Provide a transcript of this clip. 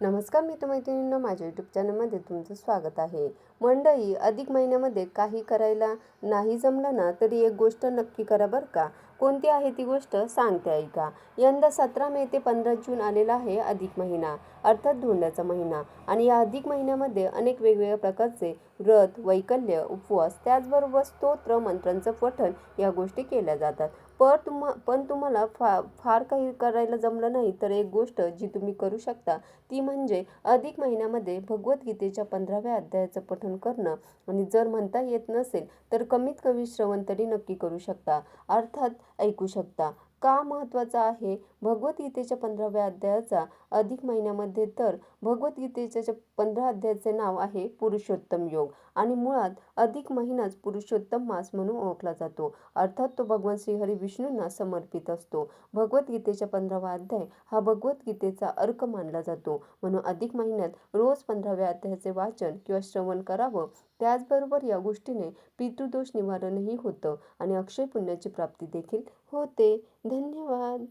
नमस्कार मित्रमैत्रिणींनो, माझ्या यूट्यूब चॅनलमध्ये तुमचं स्वागत आहे. मंडळी, अधिक महिन्यामध्ये काही करायला नाही जमलं ना तरी एक गोष्ट नक्की करा बरं का. कोणती आहे ती गोष्ट सांगते ऐका. यंदा 17 मे ते 15 जून आलेला आहे अधिक महिना, अर्थात धोंड्याचा महिना. आणि या अधिक महिन्यामध्ये अनेक वेगवेगळ्या प्रकारचे व्रत, वैकल्य, उपवास, त्याचबरोबर स्तोत्र मंत्रांचं पठण या गोष्टी केल्या जातात. पण तुम्हाला फार काही करायला जमलं नाही तर एक गोष्ट जी तुम्ही करू शकता ती म्हणजे अधिक महिन्यामध्ये भगवद्गीतेच्या 15व्या अध्यायाचं पठण करणं. आणि जर म्हणता येत नसेल तर कमीत कमी श्रवण तरी नक्की करू शकता, अर्थात ऐकू शकता. का महत्त्वाचा आहे भगवद्गीतेच्या 15व्या अध्यायाचा अधिक महिन्यामध्ये? तर भगवद्गीतेच्या 15 अध्यायाचे नाव आहे पुरुषोत्तम योग. आणि मुळात अधिक महिनाच पुरुषोत्तम मास म्हणून ओळखला जातो, अर्थात तो भगवान श्रीहरी विष्णूंना समर्पित असतो. भगवद्गीतेच्या 15वा अध्याय हा भगवद्गीतेचा अर्क मानला जातो, म्हणून अधिक महिन्यात रोज 15व्या अध्यायाचे वाचन किंवा श्रवण करावं. त्याचबरोबर या गोष्टीने पितृदोष निवारणही होतं आणि अक्षय पुण्याची प्राप्ती देखील होते. धन्यवाद.